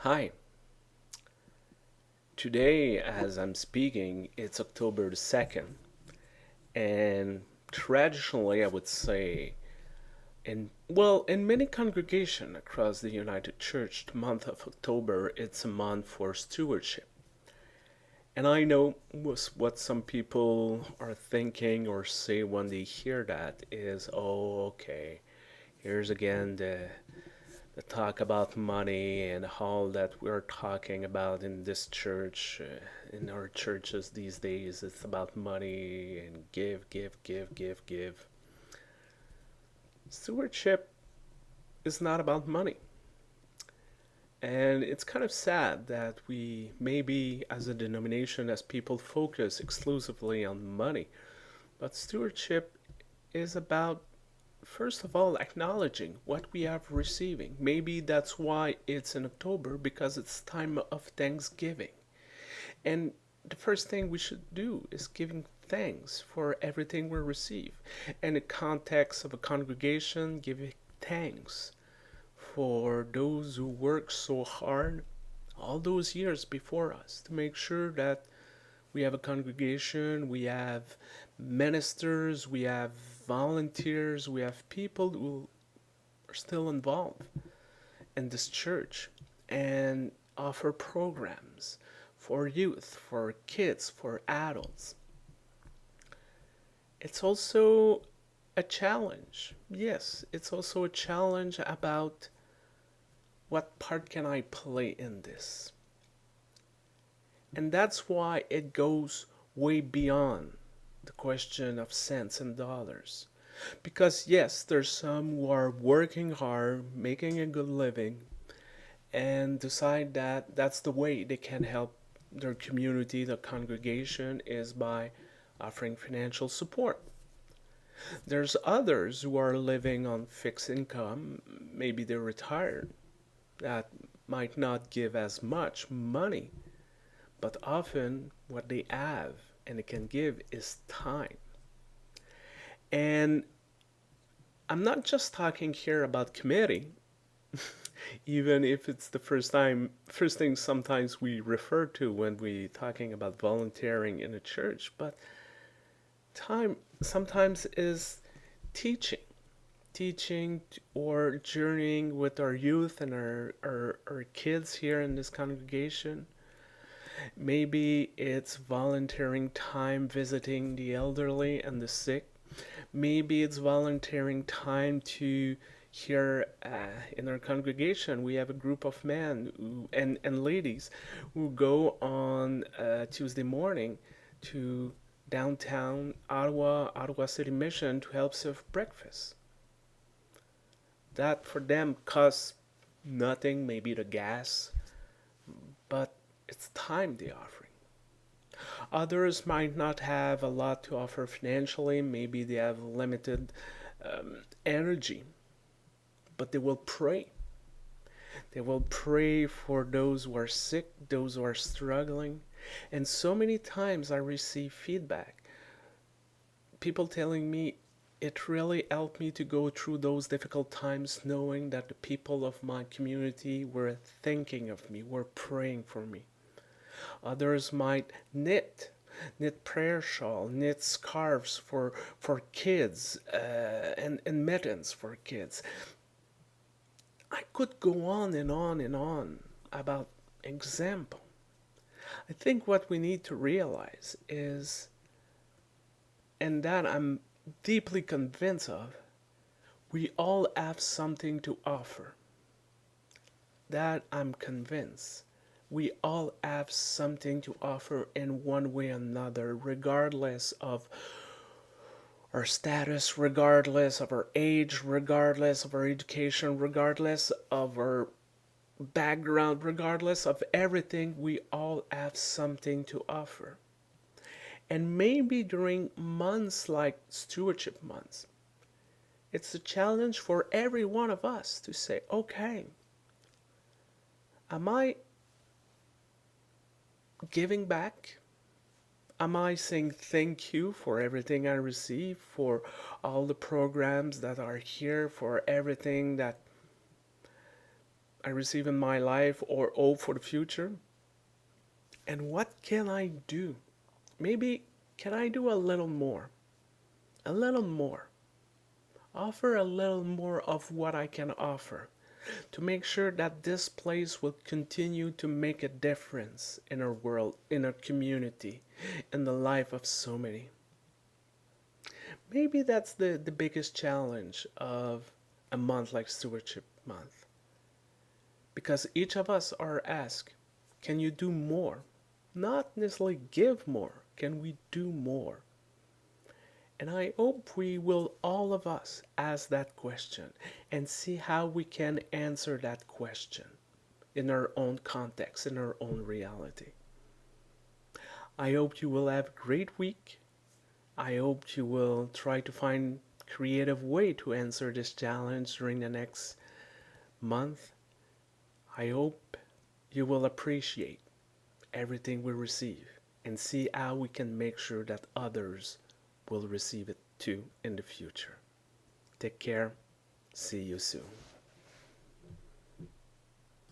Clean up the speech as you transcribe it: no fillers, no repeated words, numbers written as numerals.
Hi. Today, as I'm speaking, it's October the 2nd, and traditionally, I would say, in many congregations across the United Church, the month of October, it's a month for stewardship. And I know what some people are thinking or say when they hear that is, oh, okay, here's again the talk about money and all that we're talking about in this church, in our churches these days. It's about money and give, give, give, give, give. Stewardship is not about money. And it's kind of sad that we, maybe as a denomination, as people, focus exclusively on money. But stewardship is about, first of all, acknowledging what we have receiving. Maybe that's why it's in October, because it's time of Thanksgiving. And the first thing we should do is giving thanks for everything we receive. In the context of a congregation, giving thanks for those who work so hard all those years before us to make sure that we have a congregation, we have ministers, we have volunteers, we have people who are still involved in this church and offer programs for youth, for kids, for adults. It's also a challenge. Yes, it's also a challenge about what part can I play in this? And that's why it goes way beyond the question of cents and dollars. Because, yes, there's some who are working hard, making a good living, and decide that that's the way they can help their community, the congregation, is by offering financial support. There's others who are living on fixed income, maybe they're retired, that might not give as much money, but often what they have and they can give is time. And I'm not just talking here about committee, even if it's the first thing sometimes we refer to when we talking about volunteering in a church, but time sometimes is teaching, teaching or journeying with our youth and our kids here in this congregation. Maybe it's volunteering time visiting the elderly and the sick. Maybe it's volunteering time to here in our congregation. We have a group of men and ladies who go on Tuesday morning to downtown Ottawa City Mission to help serve breakfast. That for them costs nothing, maybe the gas, but it's time they're offering. Others might not have a lot to offer financially, maybe they have limited energy, but they will pray. They will pray for those who are sick, those who are struggling. And so many times I receive feedback, people telling me it really helped me to go through those difficult times knowing that the people of my community were thinking of me, were praying for me. Others might knit prayer shawl, knit scarves for kids, and mittens for kids. I could go on and on and on about example. I think what we need to realize is, and that I'm deeply convinced of, we all have something to offer. That I'm convinced. We all have something to offer in one way or another, regardless of our status, regardless of our age, regardless of our education, regardless of our background, regardless of everything, we all have something to offer. And maybe during months like stewardship months, it's a challenge for every one of us to say, okay, am I giving back? Am I saying thank you for everything I receive, for all the programs that are here, for everything that I receive in my life or hope for the future? And what can I do? Maybe can I do a little more? A little more. Offer a little more of what I can offer to make sure that this place will continue to make a difference in our world, in our community, in the life of so many. Maybe that's the biggest challenge of a month like Stewardship Month. Because each of us are asked, can you do more? Not necessarily give more. Can we do more? And I hope we will, all of us, ask that question and see how we can answer that question in our own context, in our own reality. I hope you will have a great week. I hope you will try to find creative way to answer this challenge during the next month. I hope you will appreciate everything we receive and see how we can make sure that others will receive it too in the future. Take care. See you soon.